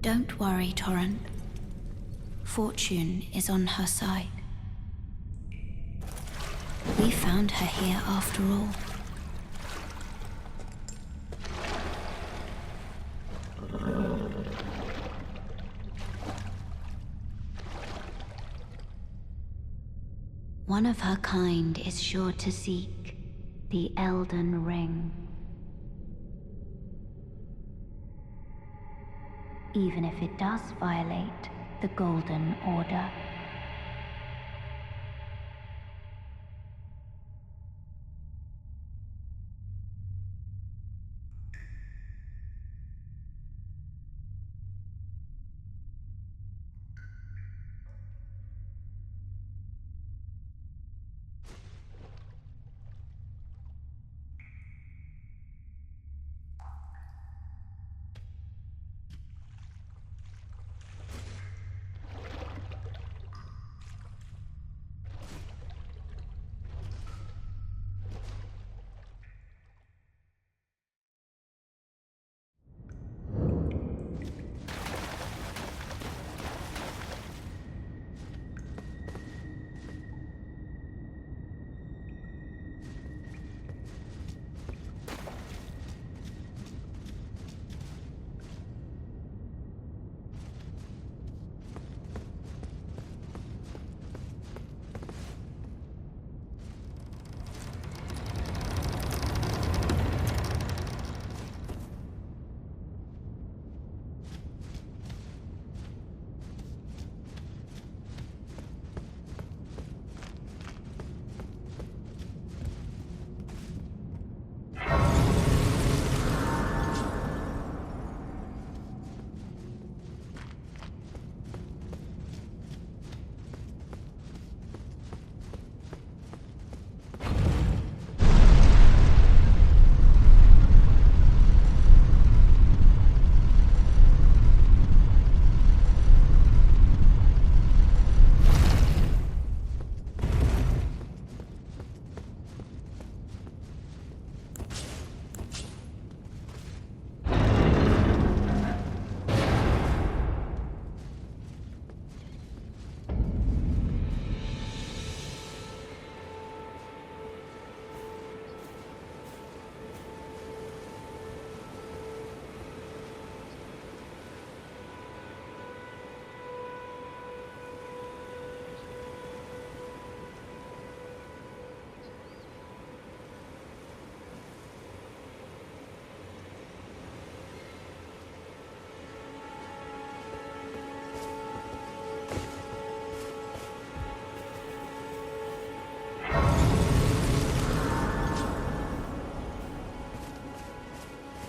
Don't worry, Torrent. Fortune is on her side. We found her here after all. One of her kind is sure to seek the Elden Ring. Even if it does violate the Golden Order.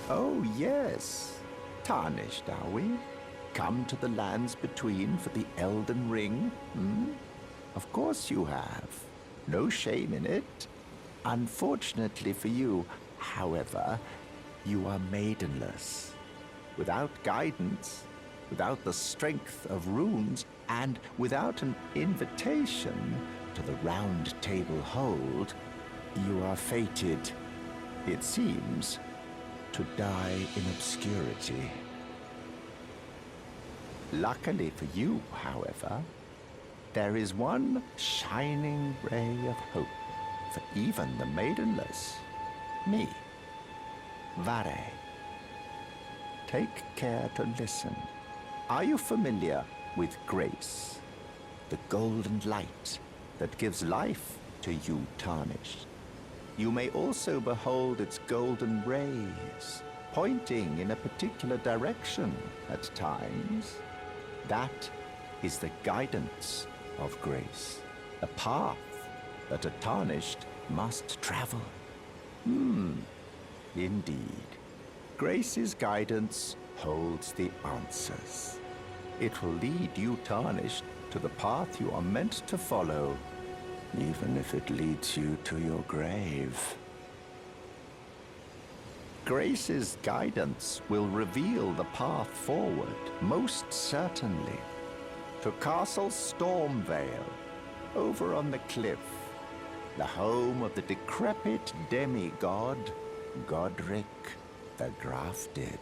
Oh, yes. Tarnished, are we? Come to the lands between for the Elden Ring, hmm? Of course you have. No shame in it. Unfortunately for you, however, you are maidenless. Without guidance, without the strength of runes, and without an invitation to the Round Table Hold, you are fated, it seems, to die in obscurity. Luckily for you, however, there is one shining ray of hope for even the maidenless. Me, Vare. Take care to listen. Are you familiar with grace? The golden light that gives life to you tarnished. You may also behold its golden rays, pointing in a particular direction at times. That is the guidance of grace, a path that a tarnished must travel. Indeed. Grace's guidance holds the answers. It will lead you tarnished to the path you are meant to follow, even if it leads you to your grave. Grace's guidance will reveal the path forward, most certainly. To Castle Stormvale, over on the cliff, the home of the decrepit demigod, Godric the Grafted.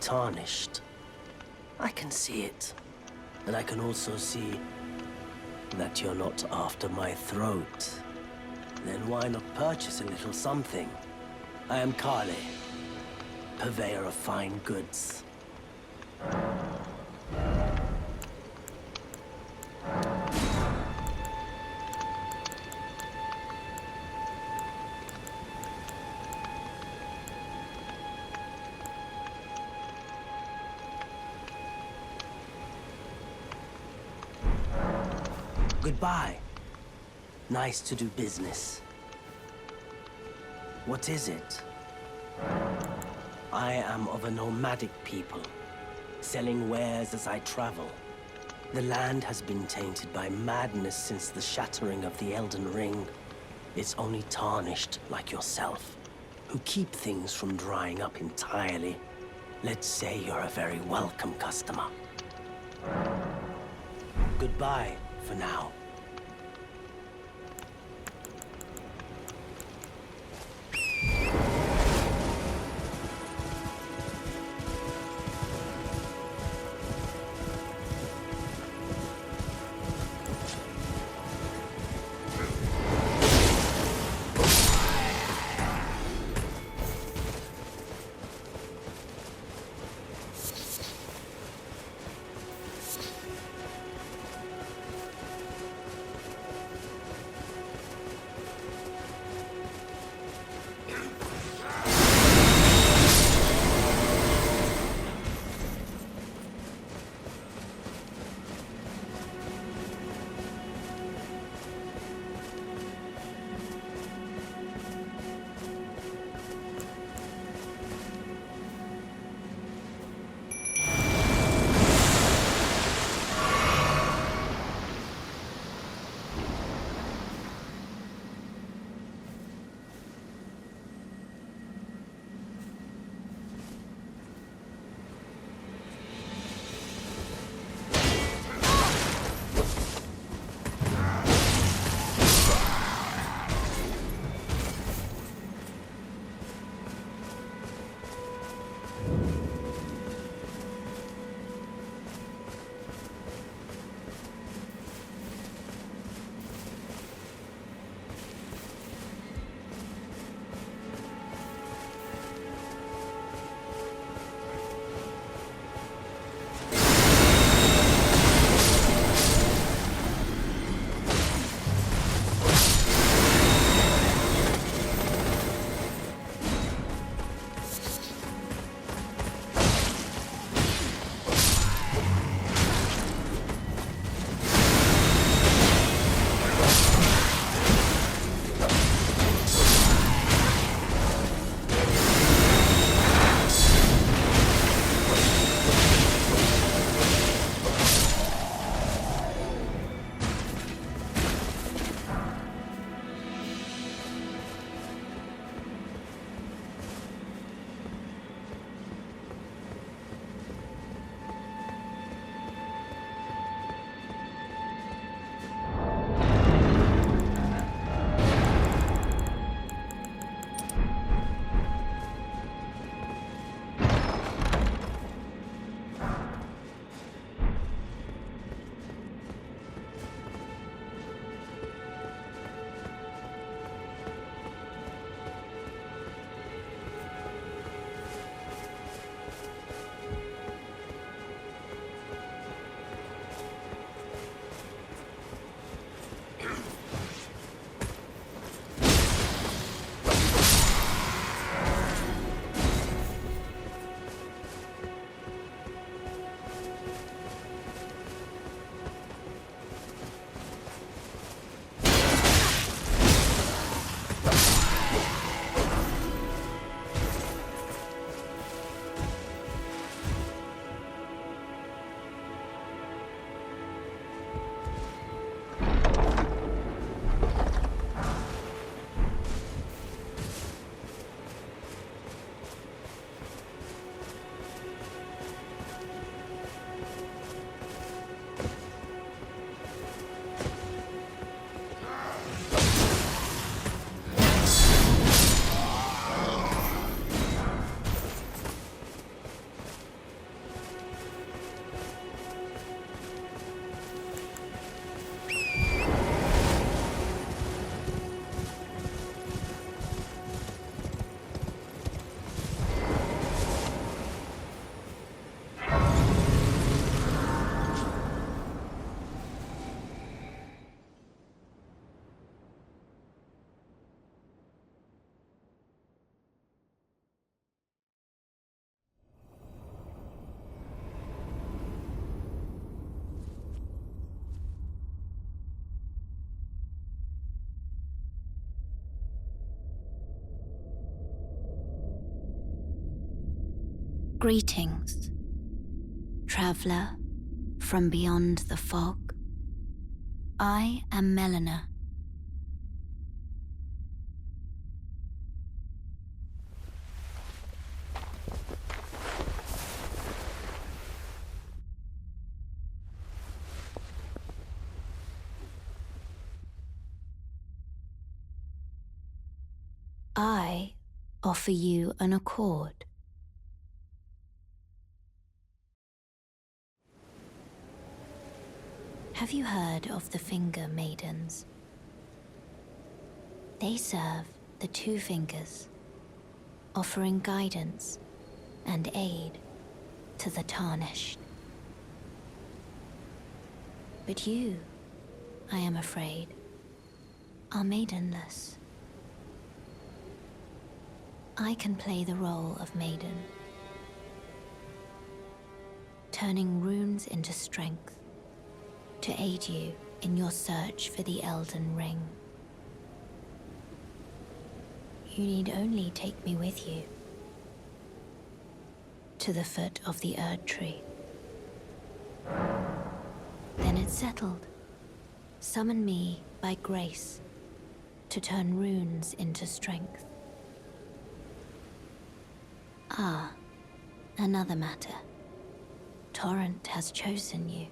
tarnished. I can see it. And I can also see that you're not after my throat. Then why not purchase a little something? I am Kale, purveyor of fine goods. Goodbye. Nice to do business. What is it? I am of a nomadic people, selling wares as I travel. The land has been tainted by madness since the shattering of the Elden Ring. It's only tarnished like yourself, who keep things from drying up entirely. Let's say you're a very welcome customer. Goodbye for now. Greetings, traveler from beyond the fog. I am Melina. I offer you an accord. Have you heard of the Finger Maidens? They serve the Two Fingers, offering guidance and aid to the Tarnished. But you, I am afraid, are maidenless. I can play the role of maiden, turning runes into strength to aid you in your search for the Elden Ring. You need only take me with you to the foot of the Erd Tree. Then it's settled. Summon me by grace to turn runes into strength. Ah, another matter. Torrent has chosen you.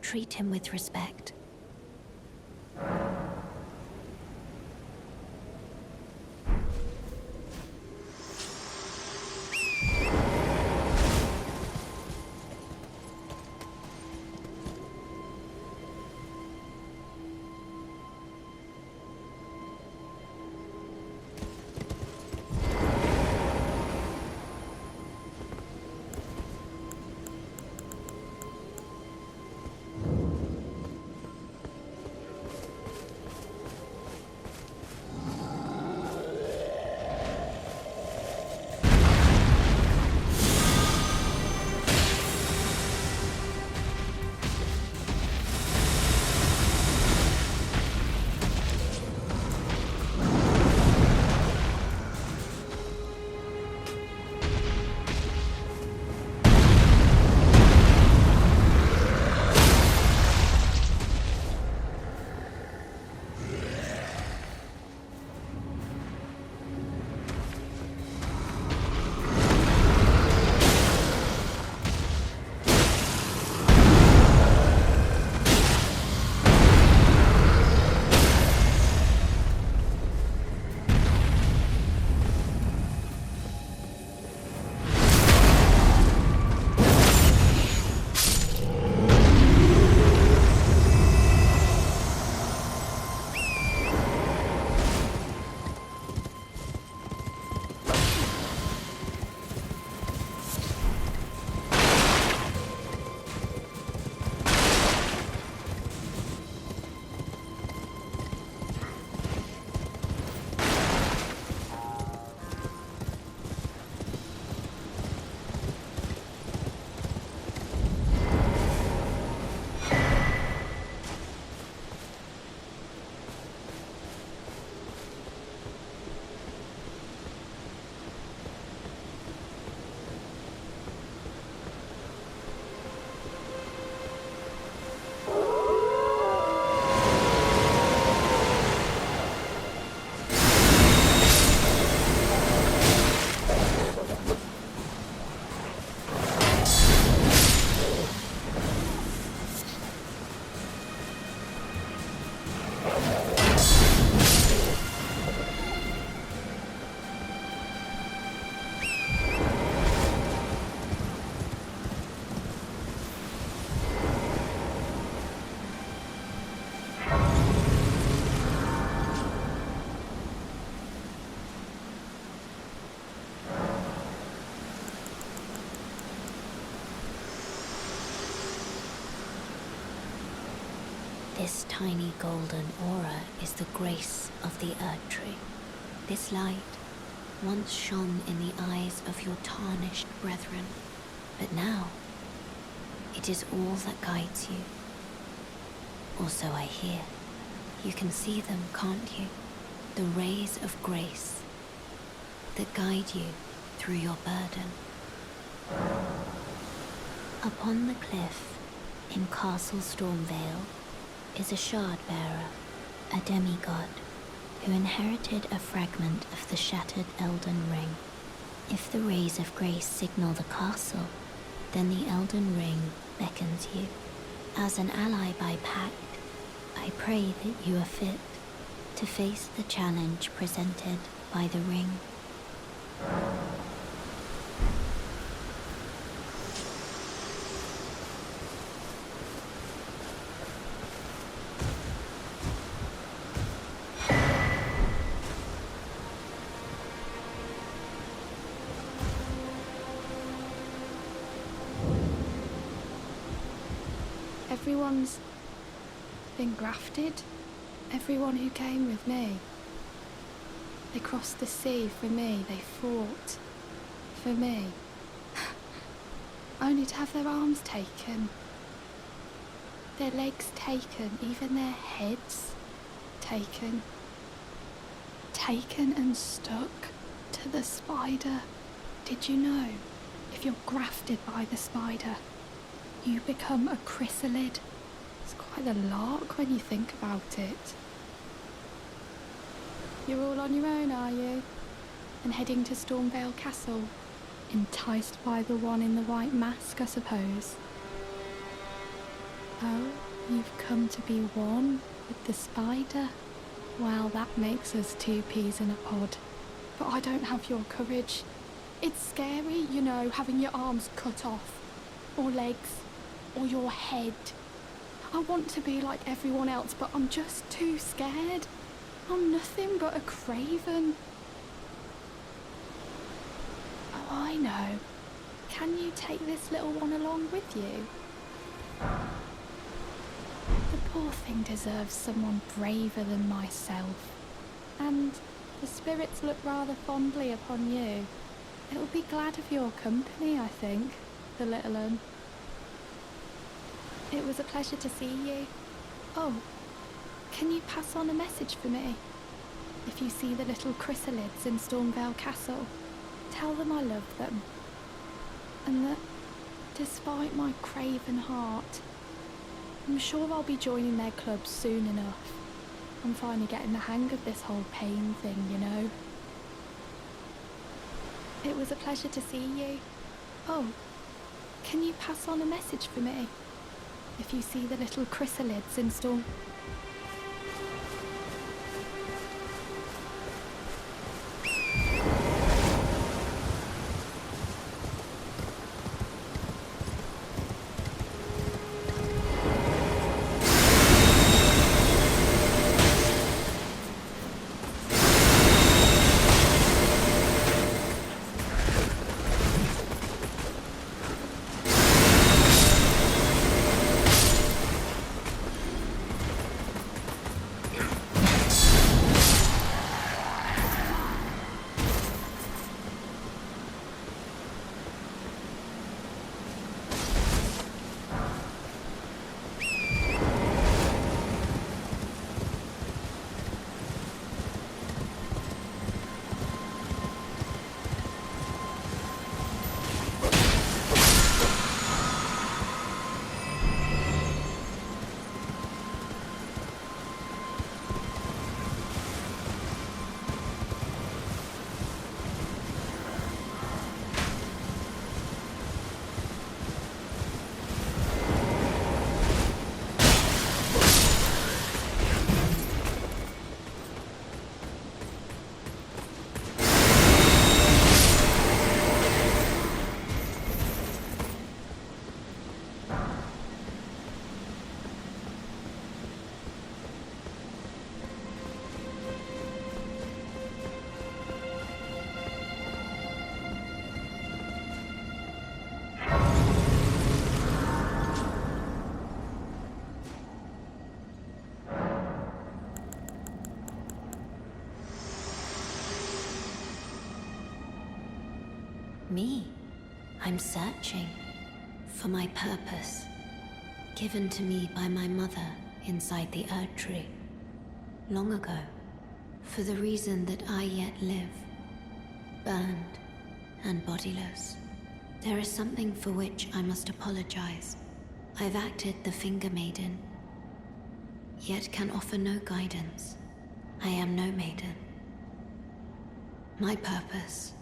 Treat him with respect. This tiny golden aura is the grace of the Erd Tree. This light once shone in the eyes of your tarnished brethren, but now it is all that guides you. Or so I hear. You can see them, can't you? The rays of grace that guide you through your burden. Upon the cliff, in Castle Stormvale, is a shard-bearer, a demigod, who inherited a fragment of the shattered Elden Ring. If the rays of grace signal the castle, then the Elden Ring beckons you. As an ally by pact, I pray that you are fit to face the challenge presented by the ring. Everyone's been grafted. Everyone who came with me. They crossed the sea for me. They fought for me. Only to have their arms taken. Their legs taken. Even their heads taken. Taken and stuck to the spider. Did you know? If you're grafted by the spider, you become a chrysalid. It's quite a lark when you think about it. You're all on your own, are you? And heading to Stormvale Castle? Enticed by the one in the white mask, I suppose. Oh, you've come to be one with the spider? Well, that makes us two peas in a pod. But I don't have your courage. It's scary, you know, having your arms cut off. Or legs. Or your head. I want to be like everyone else, but I'm just too scared. I'm nothing but a craven. Oh, I know. Can you take this little one along with you? The poor thing deserves someone braver than myself. And the spirits look rather fondly upon you. It'll be glad of your company, I think, the little un. It was a pleasure to see you. Oh, can you pass on a message for me? If you see the little chrysalids in Stormvale Castle, tell them I love them. And that, despite my craven heart, I'm sure I'll be joining their club soon enough. I'm finally getting the hang of this whole pain thing, you know. It was a pleasure to see you. Oh, can you pass on a message for me? If you see the little chrysalids in Storm... Me? I'm searching for my purpose, given to me by my mother inside the Erd Tree, long ago, for the reason that I yet live, burned and bodiless. There is something for which I must apologize. I've acted the Finger Maiden, yet can offer no guidance. I am no maiden. My purpose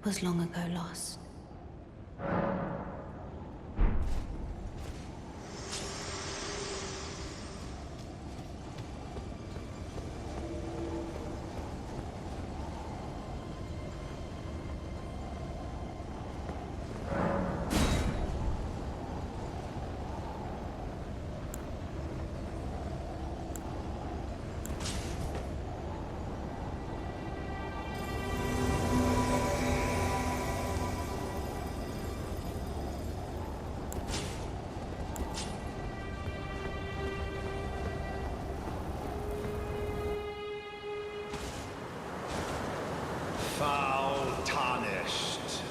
was long ago lost. Foul tarnished.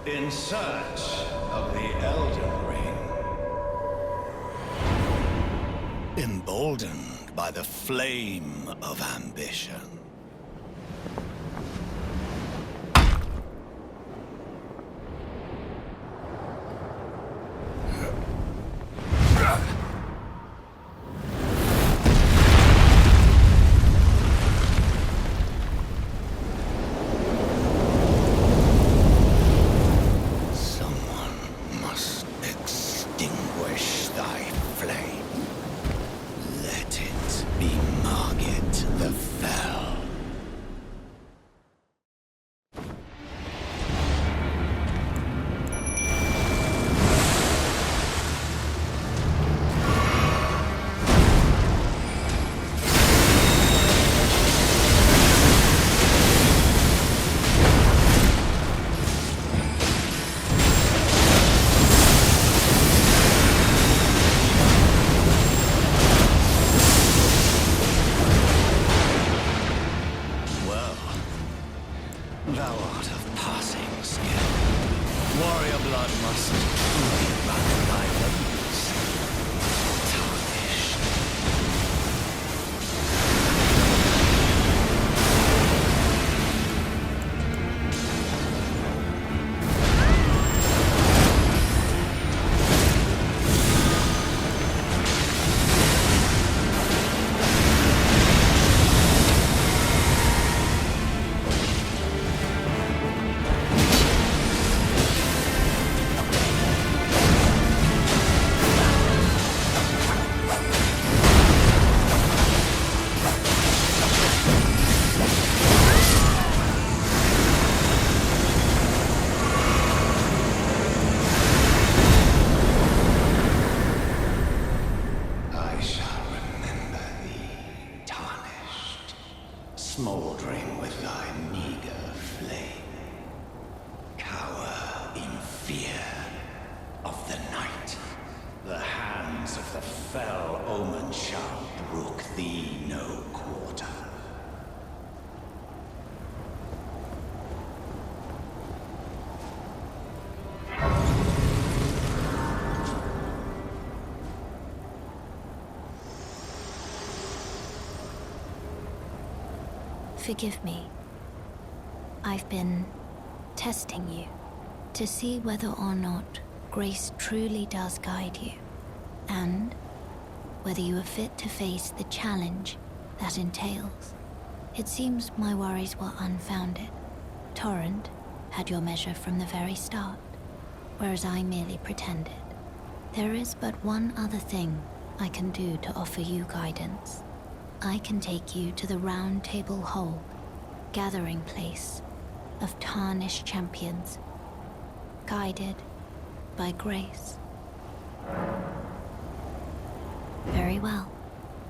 In search of the Elden Ring. Emboldened by the flame of ambition. Thou art of passing skill. Warrior blood must truly run in thy veins. Tarnished. Smoldering with thy meager flame, cower in fear of the night. The hands of the fell omen shall brook thee no quarter. Forgive me. I've been testing you to see whether or not grace truly does guide you, and whether you are fit to face the challenge that entails. It seems my worries were unfounded. Torrent had your measure from the very start, whereas I merely pretended. There is but one other thing I can do to offer you guidance. I can take you to the Round Table Hall, gathering place of tarnished champions, guided by grace. Very well.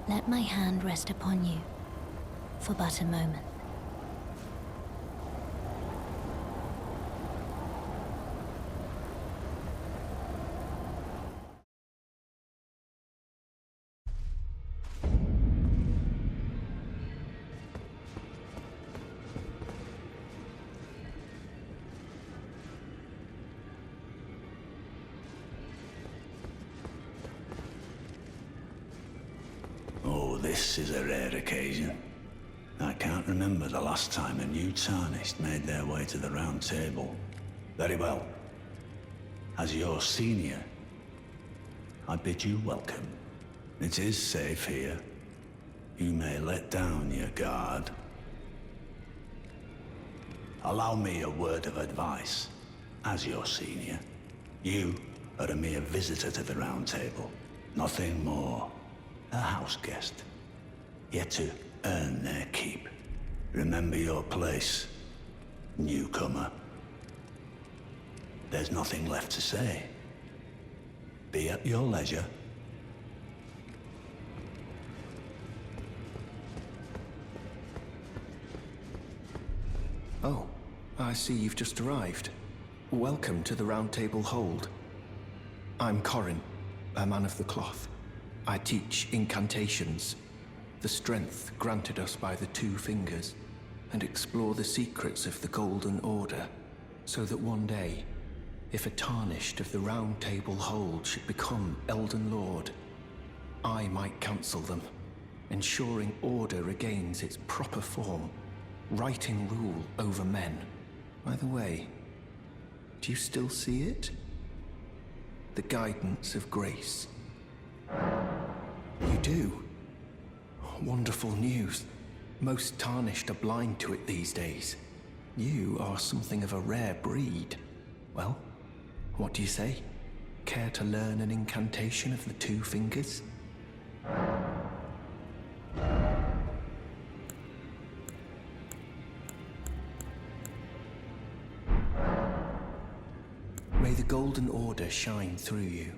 Let my hand rest upon you for but a moment. Oh, this is a rare occasion. I can't remember the last time a new Tarnished made their way to the Round Table. Very well. As your senior, I bid you welcome. It is safe here. You may let down your guard. Allow me a word of advice. As your senior, you are a mere visitor to the Round Table. Nothing more. A house guest. Yet to earn their keep. Remember your place, newcomer. There's nothing left to say. Be at your leisure. Oh, I see you've just arrived. Welcome to the Round Table Hold. I'm Corin, a man of the cloth. I teach incantations, the strength granted us by the Two Fingers, and explore the secrets of the Golden Order, so that one day, if a Tarnished of the Round Table Hold should become Elden Lord, I might counsel them, ensuring order regains its proper form, righting rule over men. By the way, do you still see it? The guidance of grace. You do? Wonderful news. Most Tarnished are blind to it these days. You are something of a rare breed. Well, what do you say? Care to learn an incantation of the Two Fingers? May the Golden Order shine through you.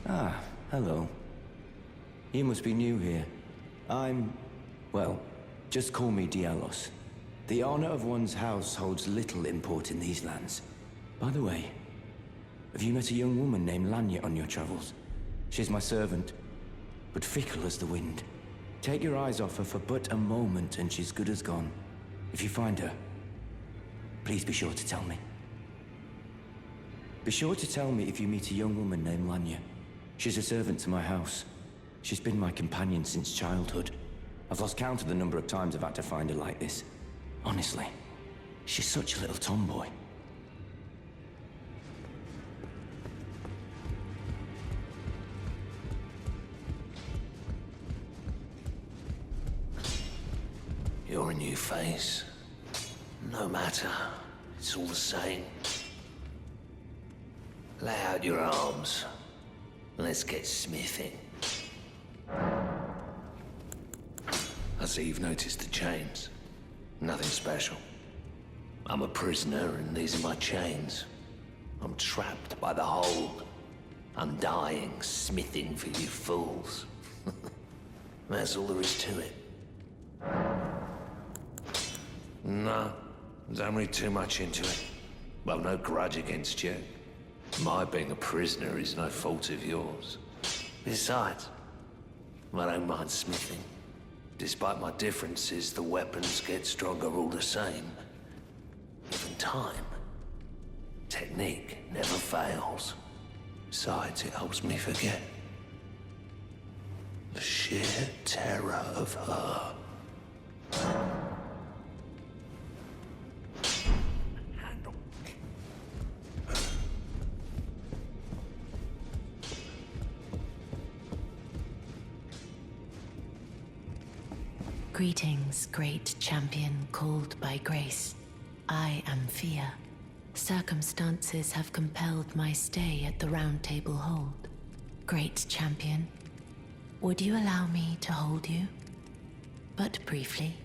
Ah, hello. You must be new here. Well, just call me Dialos. The honor of one's house holds little import in these lands. By the way, have you met a young woman named Lanya on your travels? She's my servant, but fickle as the wind. Take your eyes off her for but a moment and she's good as gone. If you find her, please be sure to tell me. Be sure to tell me if you meet a young woman named Lanya. She's a servant to my house. She's been my companion since childhood. I've lost count of the number of times I've had to find her like this. Honestly, she's such a little tomboy. You're a new face. No matter. It's all the same. Lay out your arms. Let's get smithing. I see you've noticed the chains. Nothing special. I'm a prisoner and these are my chains. I'm trapped by the hold. I'm dying, smithing for you fools. That's all there is to it. No, don't read too much into it. Well, no grudge against you. My being a prisoner is no fault of yours. Besides, I don't mind smithing. Despite my differences, the weapons get stronger all the same. Given time, technique never fails. Besides, it helps me forget the sheer terror of her. Greetings, great champion called by grace. I am Fia, Circumstances have compelled my stay at the Round Table Hold. Great champion, would you allow me to hold you? But briefly,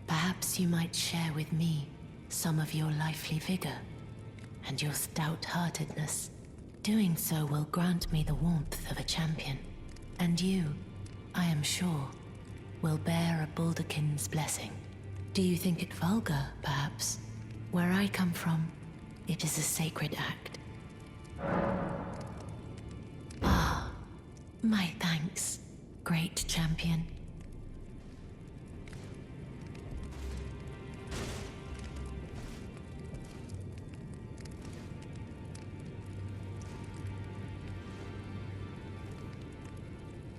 perhaps you might share with me some of your lively vigor and your stout-heartedness. Doing so will grant me the warmth of a champion, and you, I am sure, will bear a Baldakin's blessing. Do you think it vulgar, perhaps? Where I come from, it is a sacred act. Ah, my thanks, great champion.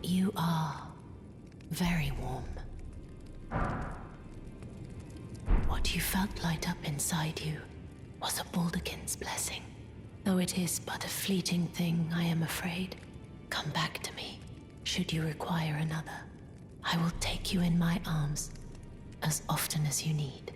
You are very warm. What you felt light up inside you was a Baldakin's blessing. Though it is but a fleeting thing, I am afraid. Come back to me, should you require another. I will take you in my arms as often as you need.